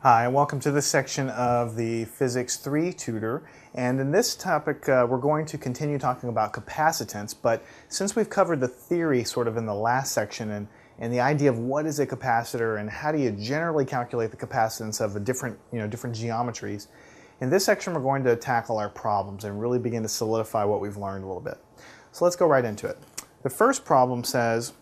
Hi, and welcome to this section of the Physics 3 tutor. And in this topic, we're going to continue talking about capacitance, but since we've covered the theory sort of in the last section and the idea of what is a capacitor and how do you generally calculate the capacitance of the different geometries, in this section we're going to tackle our problems and really begin to solidify what we've learned a little bit. So let's go right into it. The first problem says,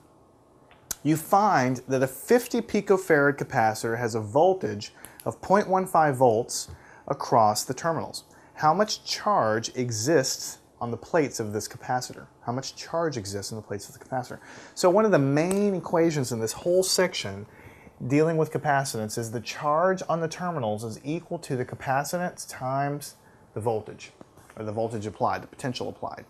you find that a 50 picofarad capacitor has a voltage of 0.15 volts across the terminals. How much charge exists on the plates of this capacitor? How much charge exists in the plates of the capacitor? So one of the main equations in this whole section dealing with capacitance is the charge on the terminals is equal to the capacitance times the voltage, or the voltage applied, the potential applied,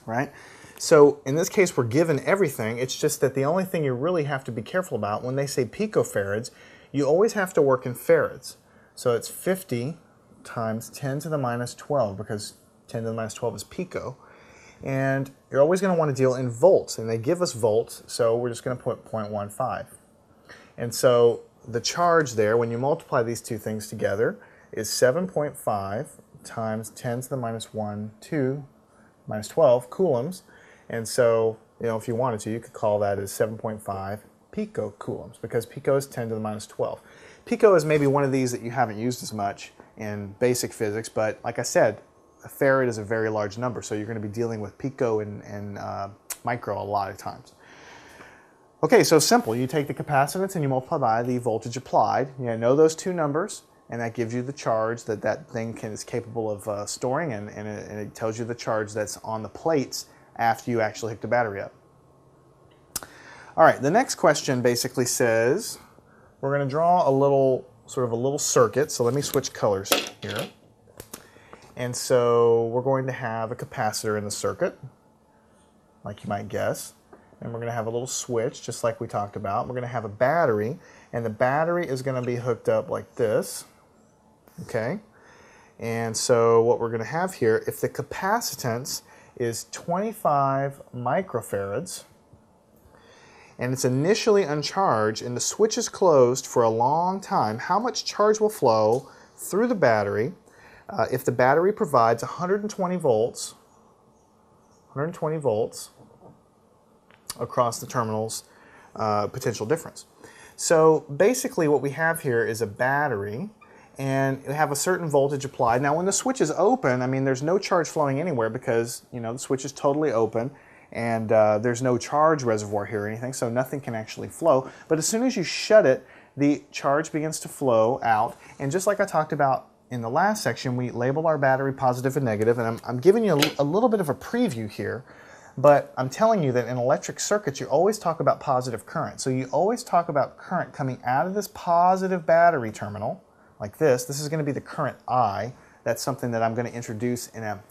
right? So in this case we're given everything, it's just that the only thing you really have to be careful about when they say picofarads, you always have to work in farads. So it's 50 times 10 to the minus 12 because 10 to the minus 12 is pico. And you're always going to want to deal in volts, and they give us volts, so we're just going to put 0.15. And so the charge there, when you multiply these two things together, is 7.5 times 10 to the minus 1 to minus 12 coulombs. And so, if you wanted to, you could call that as 7.5 picocoulombs, because pico is 10 to the minus 12. Pico is maybe one of these that you haven't used as much in basic physics, but like I said, a farad is a very large number, so you're going to be dealing with pico and micro a lot of times. Okay, so simple. You take the capacitance and you multiply by the voltage applied. You know those two numbers, and that gives you the charge that that thing is capable of storing, and it tells you the charge that's on the plates after you actually hook the battery up. All right, the next question basically says, we're going to draw a little circuit. So let me switch colors here. And so we're going to have a capacitor in the circuit, like you might guess. And we're going to have a little switch, just like we talked about. We're going to have a battery, and the battery is going to be hooked up like this. Okay? And so what we're going to have here, if the capacitance is 25 microfarads, and it's initially uncharged, and the switch is closed for a long time, how much charge will flow through the battery if the battery provides 120 volts across the terminals potential difference? So basically what we have here is a battery, and we have a certain voltage applied. Now when the switch is open, I mean there's no charge flowing anywhere because the switch is totally open, and there's no charge reservoir here or anything, so nothing can actually flow. But as soon as you shut it, the charge begins to flow out, and just like I talked about in the last section, we label our battery positive and negative, and I'm giving you a little bit of a preview here, but I'm telling you that in electric circuits you always talk about positive current. So you always talk about current coming out of this positive battery terminal, like this. This is going to be the current I. That's something that I'm going to introduce in a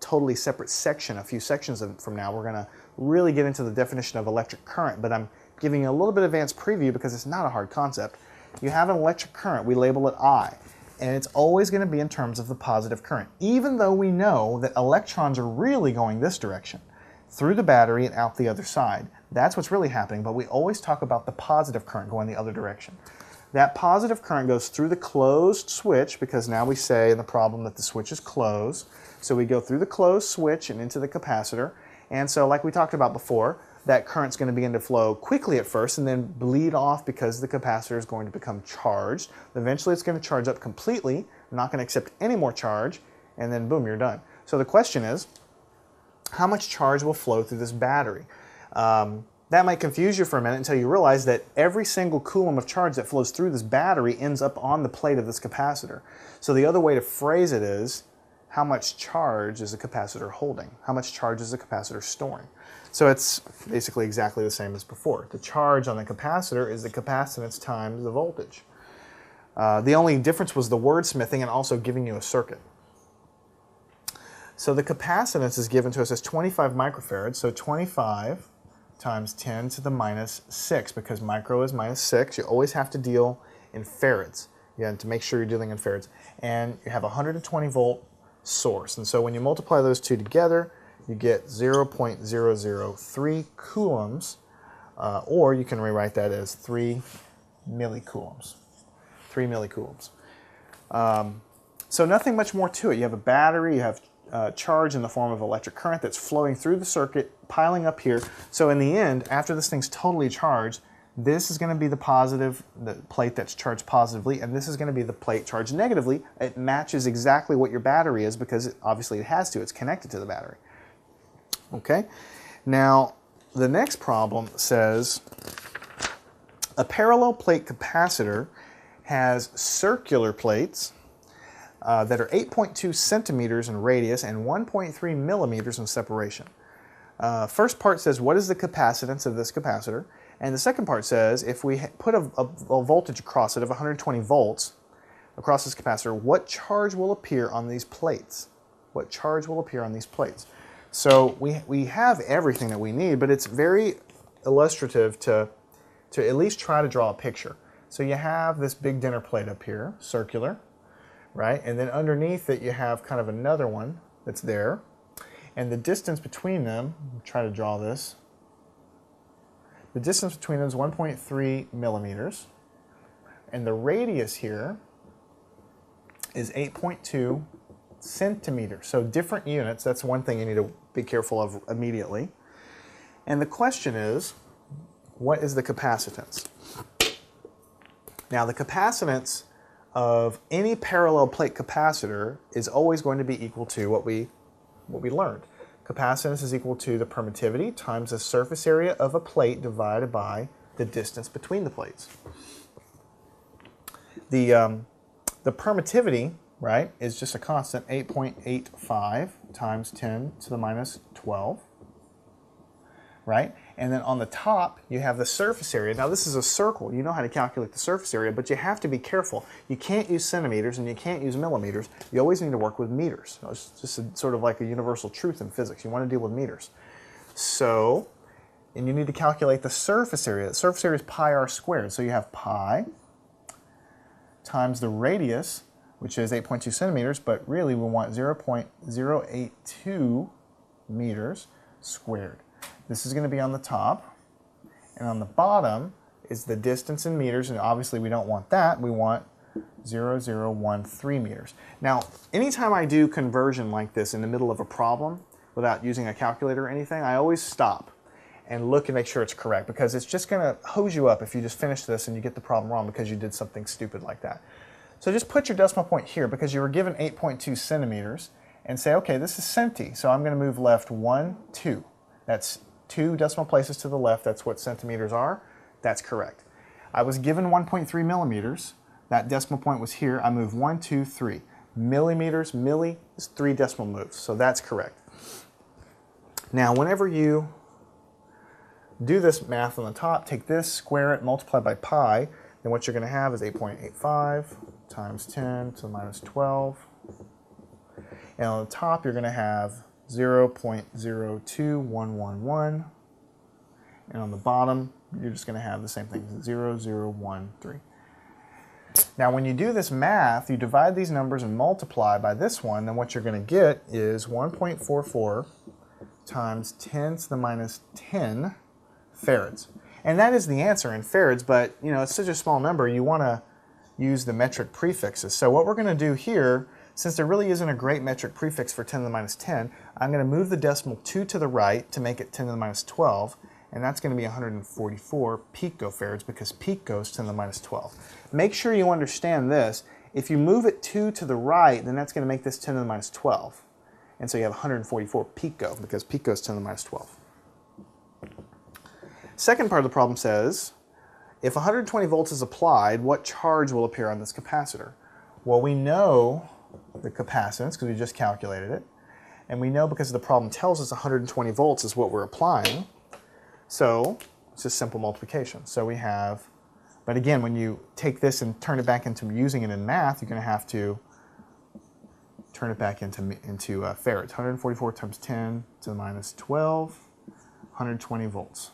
totally separate section, a few sections from now. We're going to really get into the definition of electric current, but I'm giving you a little bit of advanced preview because it's not a hard concept. You have an electric current, we label it I, and it's always going to be in terms of the positive current, even though we know that electrons are really going this direction, through the battery and out the other side. That's what's really happening, but we always talk about the positive current going the other direction. That positive current goes through the closed switch, because now we say in the problem that the switch is closed. So we go through the closed switch and into the capacitor. And so like we talked about before, that current's going to begin to flow quickly at first and then bleed off because the capacitor is going to become charged. Eventually it's going to charge up completely, not going to accept any more charge, and then boom, you're done. So the question is, how much charge will flow through this battery? That might confuse you for a minute until you realize that every single coulomb of charge that flows through this battery ends up on the plate of this capacitor. So the other way to phrase it is, how much charge is the capacitor holding? How much charge is the capacitor storing? So it's basically exactly the same as before. The charge on the capacitor is the capacitance times the voltage. The only difference was the wordsmithing and also giving you a circuit. So the capacitance is given to us as 25 microfarads, so 25 times 10 to the minus 6, because micro is minus 6. You always have to deal in farads, to make sure you're dealing in farads. And you have a 120 volt source. And so when you multiply those two together, you get 0.003 coulombs, or you can rewrite that as 3 millicoulombs. 3 millicoulombs. So nothing much more to it. You have a battery, you have charge in the form of electric current that's flowing through the circuit, piling up here. So in the end, after this thing's totally charged, this is going to be the plate that's charged positively, and this is going to be the plate charged negatively. It matches exactly what your battery is because obviously it has to. It's connected to the battery. Okay? Now, the next problem says a parallel plate capacitor has circular plates that are 8.2 centimeters in radius and 1.3 millimeters in separation. First part says, what is the capacitance of this capacitor? And the second part says, if we put a voltage across it of 120 volts across this capacitor, what charge will appear on these plates? What charge will appear on these plates? So we have everything that we need, but it's very illustrative to at least try to draw a picture. So you have this big dinner plate up here, circular, right? And then underneath it you have kind of another one that's there. And the distance between them, try to draw this, the distance between them is 1.3 millimeters. And the radius here is 8.2 centimeters. So different units, that's one thing you need to be careful of immediately. And the question is, what is the capacitance? Now the capacitance of any parallel plate capacitor is always going to be equal to what we learned. Capacitance is equal to the permittivity times the surface area of a plate divided by the distance between the plates. The permittivity, right, is just a constant, 8.85 times 10 to the minus 12, right? And then on the top, you have the surface area. Now this is a circle. You know how to calculate the surface area, but you have to be careful. You can't use centimeters and you can't use millimeters. You always need to work with meters. It's just sort of like a universal truth in physics. You want to deal with meters. So, and you need to calculate the surface area. The surface area is pi r squared. So you have pi times the radius, which is 8.2 centimeters, but really we want 0.082 meters squared. This is going to be on the top, and on the bottom is the distance in meters, and obviously we don't want that. We want 0.0013 meters. Now, anytime I do conversion like this in the middle of a problem without using a calculator or anything, I always stop and look and make sure it's correct, because it's just going to hose you up if you just finish this and you get the problem wrong because you did something stupid like that. So just put your decimal point here because you were given 8.2 centimeters and say, okay, this is centi, so I'm going to move left 1, 2. That's 2 decimal places to the left. That's what centimeters are. That's correct. I was given 1.3 millimeters. That decimal point was here. I moved 1, 2, 3. Millimeters, milli is 3 decimal moves, so that's correct. Now, whenever you do this math on the top, take this, square it, multiply by pi, then what you're going to have is 8.85 times 10 to the minus 12. And on the top, you're going to have 0.02111, and on the bottom you're just going to have the same thing, 0.0013. Now when you do this math, you divide these numbers and multiply by this one, then what you're going to get is 1.44 times 10 to the minus 10 farads. And that is the answer in farads, but you know, it's such a small number, you want to use the metric prefixes. So what we're going to do here, since there really isn't a great metric prefix for 10 to the minus 10, I'm going to move the decimal 2 to the right to make it 10 to the minus 12, and that's going to be 144 picofarads because pico is 10 to the minus 12. Make sure you understand this. If you move it 2 to the right, then that's going to make this 10 to the minus 12. And so you have 144 pico because pico is 10 to the minus 12. Second part of the problem says, if 120 volts is applied, what charge will appear on this capacitor? Well, we know the capacitance because we just calculated it, and we know because the problem tells us 120 volts is what we're applying, so it's just simple multiplication. So we have, but again, when you take this and turn it back into using it in math, you're going to have to turn it back into farads. 144 times 10 to the minus 12, 120 volts.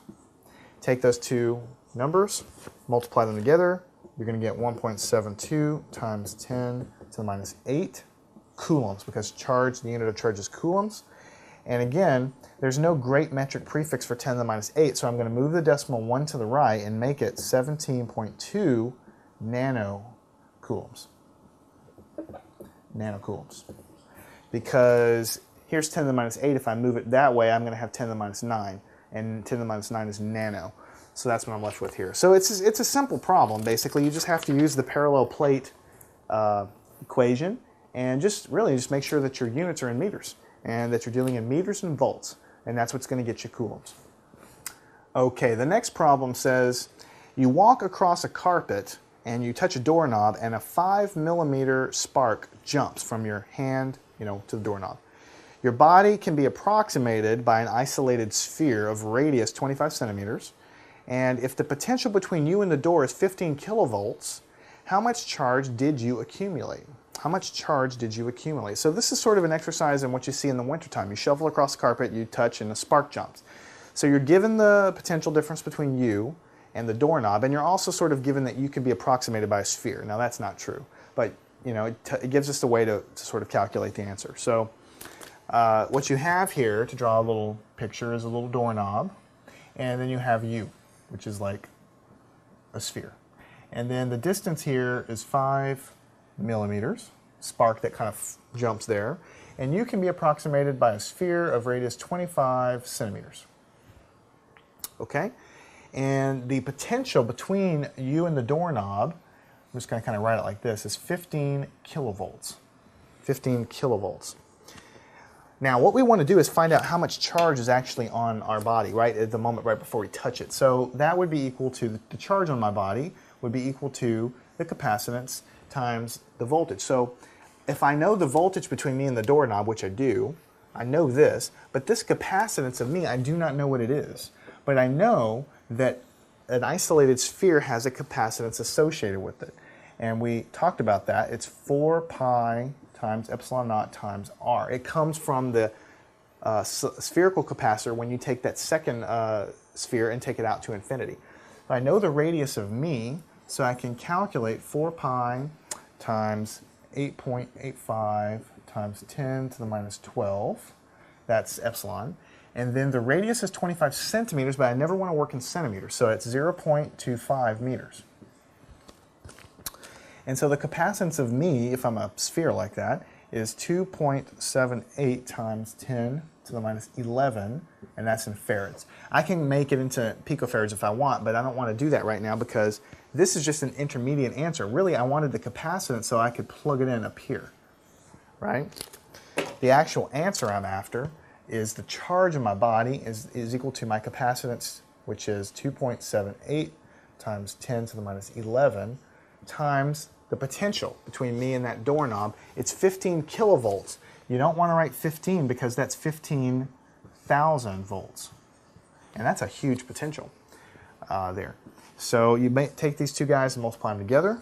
Take those two numbers, multiply them together, you're going to get 1.72 times 10 to the minus 8 coulombs, because charge, the unit of charge is coulombs. And again, there's no great metric prefix for 10 to the minus 8, so I'm going to move the decimal 1 to the right and make it 17.2 nano coulombs. Nanocoulombs. Because here's 10 to the minus 8. If I move it that way, I'm going to have 10 to the minus 9. And 10 to the minus 9 is nano. So that's what I'm left with here. So it's a simple problem, basically. You just have to use the parallel plate equation and just make sure that your units are in meters and that you're dealing in meters and volts. And that's what's going to get you coulombs. Okay, the next problem says you walk across a carpet and you touch a doorknob and a 5 millimeter spark jumps from your hand, to the doorknob. Your body can be approximated by an isolated sphere of radius 25 centimeters. And if the potential between you and the door is 15 kilovolts, how much charge did you accumulate? How much charge did you accumulate? So this is sort of an exercise in what you see in the wintertime. You shuffle across the carpet, you touch, and a spark jumps. So you're given the potential difference between you and the doorknob, and you're also sort of given that you can be approximated by a sphere. Now that's not true, but it gives us a way to sort of calculate the answer. So what you have here to draw a little picture is a little doorknob, and then you have you, which is like a sphere. And then the distance here is 5 millimeters, spark that kind of jumps there, and you can be approximated by a sphere of radius 25 centimeters. Okay? And the potential between you and the doorknob, I'm just going to kind of write it like this, is 15 kilovolts. 15 kilovolts. Now, what we want to do is find out how much charge is actually on our body, right, at the moment right before we touch it. So that would be equal to, the charge on my body would be equal to the capacitance times the voltage. So if I know the voltage between me and the doorknob, which I do, I know this, but this capacitance of me, I do not know what it is. But I know that an isolated sphere has a capacitance associated with it. And we talked about that. It's 4 pi times epsilon naught times r. It comes from the spherical capacitor when you take that second sphere and take it out to infinity. I know the radius of me, so I can calculate 4 pi times 8.85 times 10 to the minus 12. That's epsilon. And then the radius is 25 centimeters, but I never want to work in centimeters, so it's 0.25 meters. And so the capacitance of me, if I'm a sphere like that, is 2.78 times 10 to the minus 11, and that's in farads. I can make it into picofarads if I want, but I don't want to do that right now because this is just an intermediate answer. Really, I wanted the capacitance so I could plug it in up here, right? The actual answer I'm after is the charge in my body is equal to my capacitance, which is 2.78 times 10 to the minus 11 times the potential between me and that doorknob. It's 15 kilovolts. You don't want to write 15 because that's 15,000 volts. And that's a huge potential there. So you may take these two guys and multiply them together.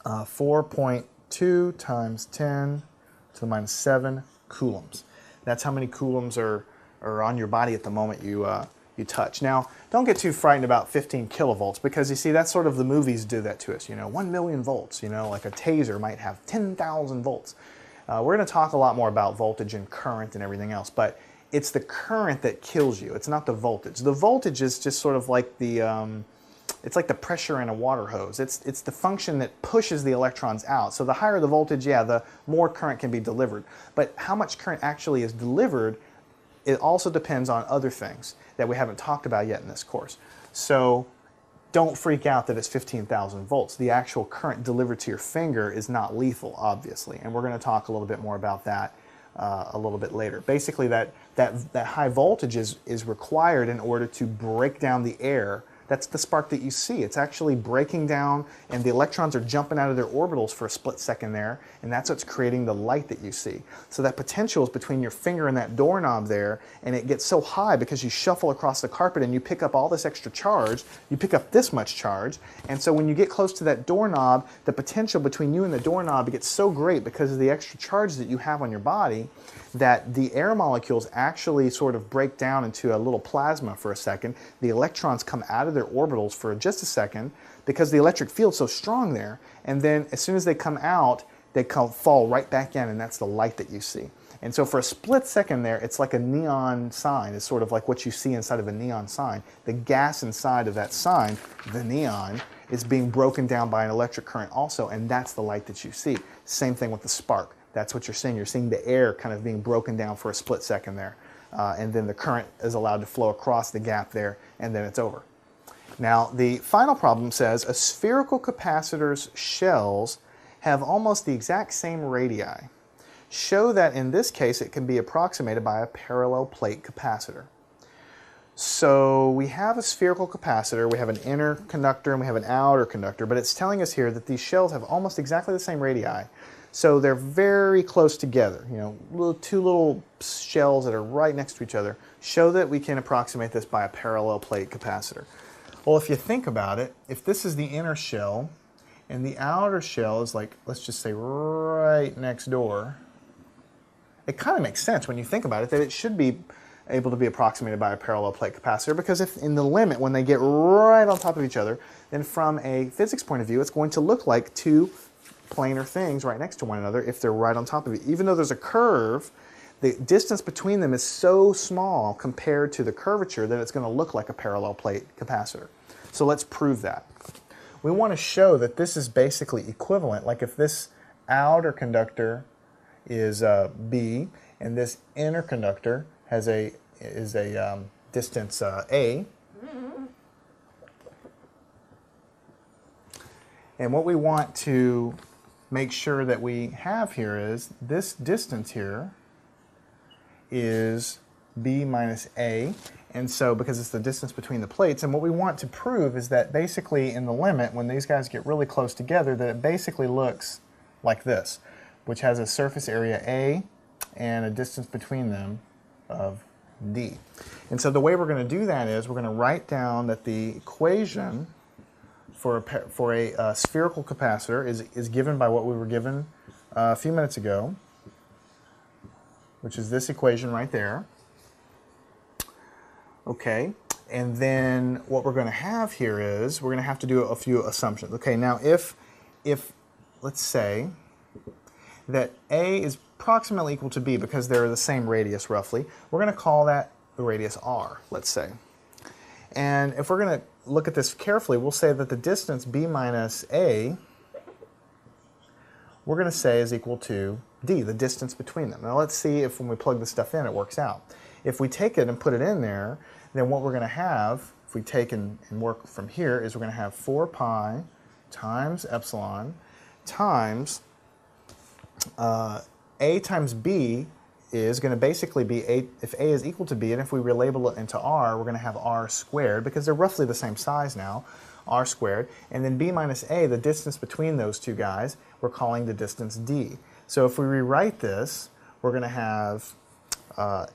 4.2 times 10 to the minus 7 coulombs. That's how many coulombs are on your body at the moment you touch. Now, don't get too frightened about 15 kilovolts because you see, that's sort of the movies do that to us. 1 million volts, like a taser might have 10,000 volts. We're going to talk a lot more about voltage and current and everything else, but it's the current that kills you. It's not the voltage. The voltage is just sort of like it's like the pressure in a water hose. It's the function that pushes the electrons out. So the higher the voltage, yeah, the more current can be delivered. But how much current actually is delivered, it also depends on other things that we haven't talked about yet in this course. So don't freak out that it's 15,000 volts. The actual current delivered to your finger is not lethal, obviously. And we're going to talk a little bit more about that a little bit later. Basically, that high voltage is required in order to break down the air. That's the spark that you see. It's actually breaking down, and the electrons are jumping out of their orbitals for a split second there, and that's what's creating the light that you see. So that potential is between your finger and that doorknob there, and it gets so high because you shuffle across the carpet and you pick up all this extra charge. You pick up this much charge, and so when you get close to that doorknob, the potential between you and the doorknob gets so great because of the extra charge that you have on your body that the air molecules actually sort of break down into a little plasma for a second. The electrons come out of their orbitals for just a second because the electric field's so strong there, and then as soon as they come out, they fall right back in, and that's the light that you see. And so for a split second there, it's like a neon sign. It's sort of like what you see inside of a neon sign. The gas inside of that sign, the neon, It's being broken down by an electric current also, and that's the light that you see. Same thing with the spark. That's what you're seeing. You're seeing the air kind of being broken down for a split second there. And then the current is allowed to flow across the gap there, and then it's over. Now, the final problem says a spherical capacitor's shells have almost the exact same radii. Show that in this case it can be approximated by a parallel plate capacitor. So we have a spherical capacitor, we have an inner conductor, and we have an outer conductor, but it's telling us here that these shells have almost exactly the same radii. So they're very close together, you know, two little shells that are right next to each other. Show that we can approximate this by a parallel plate capacitor. Well, if you think about it, if this is the inner shell and the outer shell is like, let's just say right next door, it kind of makes sense when you think about it that it should be able to be approximated by a parallel plate capacitor, because if in the limit, when they get right on top of each other, then from a physics point of view, it's going to look like two planar things right next to one another if they're right on top of it. Even though there's a curve, the distance between them is so small compared to the curvature that it's going to look like a parallel plate capacitor. So let's prove that. We want to show that this is basically equivalent, like if this outer conductor is B and this inner conductor is a distance A. And what we want to make sure that we have here is this distance here is B minus A. And so, because it's the distance between the plates, and what we want to prove is that basically in the limit, when these guys get really close together, that it basically looks like this, which has a surface area A and a distance between them of D. And so the way we're going to do that is we're going to write down that the equation for a spherical capacitor is given by what we were given a few minutes ago, which is this equation right there. Okay, and then what we're going to have here is we're going to have to do a few assumptions. Okay, now if let's say that A is approximately equal to B because they're the same radius roughly, we're going to call that the radius R, let's say. And if we're going to look at this carefully, we'll say that the distance B minus A, we're going to say is equal to D, the distance between them. Now let's see if when we plug this stuff in it works out. If we take it and put it in there, then what we're going to have, if we take and work from here, is we're going to have 4 pi times epsilon times A times B is going to basically be A, if A is equal to B, and if we relabel it into R, we're going to have R squared, because they're roughly the same size now, R squared, and then B minus A, the distance between those two guys, we're calling the distance D. So if we rewrite this, we're going to have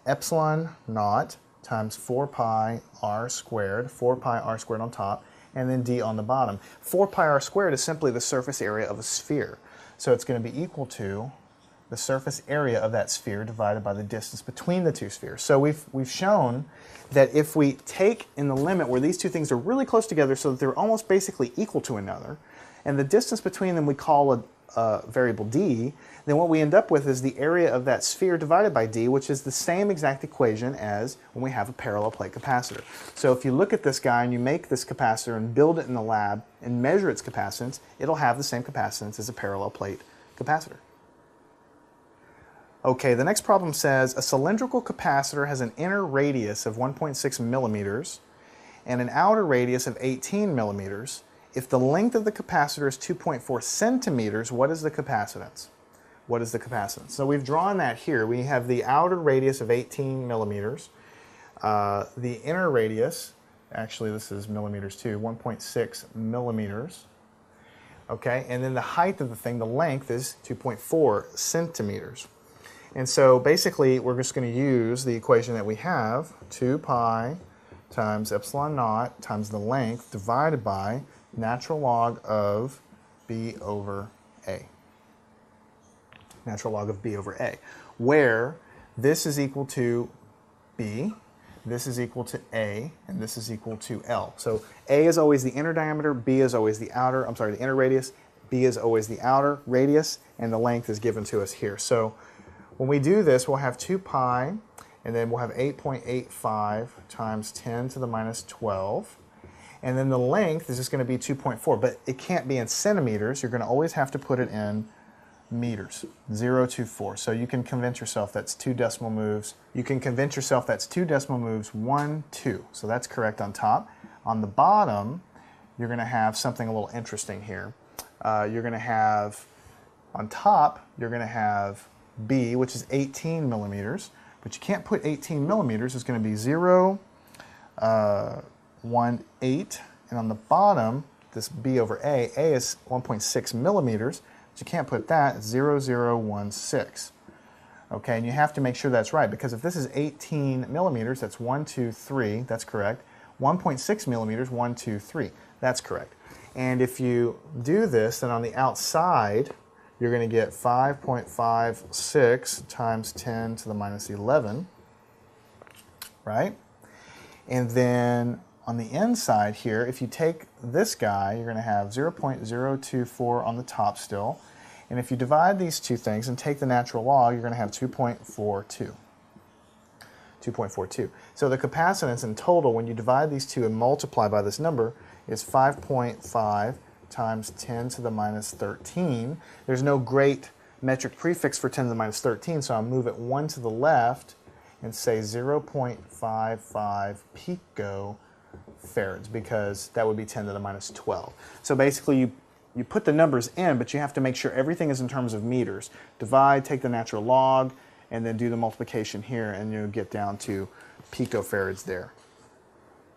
epsilon naught times 4 pi R squared, 4 pi R squared on top, and then D on the bottom. 4 pi R squared is simply the surface area of a sphere. So it's going to be equal to the surface area of that sphere divided by the distance between the two spheres. So we've shown that if we take in the limit where these two things are really close together so that they're almost basically equal to another, and the distance between them we call a variable D, then what we end up with is the area of that sphere divided by D, which is the same exact equation as when we have a parallel plate capacitor. So if you look at this guy and you make this capacitor and build it in the lab and measure its capacitance, it'll have the same capacitance as a parallel plate capacitor. Okay, the next problem says a cylindrical capacitor has an inner radius of 1.6 millimeters and an outer radius of 18 millimeters. If the length of the capacitor is 2.4 centimeters, what is the capacitance? What is the capacitance? So we've drawn that here. We have the outer radius of 18 millimeters. The inner radius, actually this is millimeters too, 1.6 millimeters. Okay, and then the height of the thing, the length, is 2.4 centimeters. And so basically we're just going to use the equation that we have, 2 pi times epsilon naught times the length divided by natural log of B over A. Natural log of B over A, where this is equal to B, this is equal to A, and this is equal to L. So A is always the inner diameter, B is always the outer, I'm sorry, the inner radius, B is always the outer radius, and the length is given to us here. So when we do this, we'll have 2 pi, and then we'll have 8.85 times 10 to the minus 12. And then the length is just going to be 2.4, but it can't be in centimeters. You're going to always have to put it in meters, 0 to 4. So you can convince yourself that's 2 decimal moves. You can convince yourself that's 2 decimal moves, 1, 2. So that's correct on top. On the bottom, you're going to have something a little interesting here. You're going to have, on top, you're going to have B, which is 18 millimeters, but you can't put 18 millimeters. It's going to be 0, 1, 8, and on the bottom, this B over A is 1.6 millimeters, but you can't put that. It's 0, 0, 1, 6. Okay, and you have to make sure that's right, because if this is 18 millimeters, that's 1, 2, 3, that's correct. 1.6 millimeters, 1, 2, 3, that's correct. And if you do this, then on the outside, you're going to get 5.56 times 10 to the minus 11, right? And then on the inside here, if you take this guy, you're going to have 0.024 on the top still. And if you divide these two things and take the natural log, you're going to have 2.42. 2.42. So the capacitance in total, when you divide these two and multiply by this number, is 5.5 times 10 to the minus 13. There's no great metric prefix for 10 to the minus 13, so I'll move it 1 to the left and say 0.55 picofarads, because that would be 10 to the minus 12. So basically you put the numbers in, but you have to make sure everything is in terms of meters. Divide, take the natural log, and then do the multiplication here, and you'll get down to picofarads there.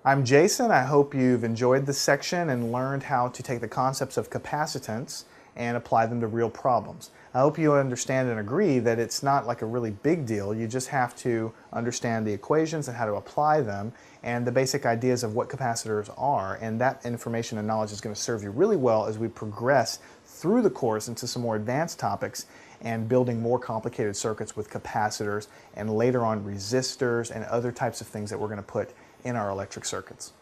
I'm Jason. I hope you've enjoyed this section and learned how to take the concepts of capacitance and apply them to real problems. I hope you understand and agree that it's not like a really big deal. You just have to understand the equations and how to apply them and the basic ideas of what capacitors are, and that information and knowledge is going to serve you really well as we progress through the course into some more advanced topics and building more complicated circuits with capacitors and later on resistors and other types of things that we're going to put in our electric circuits.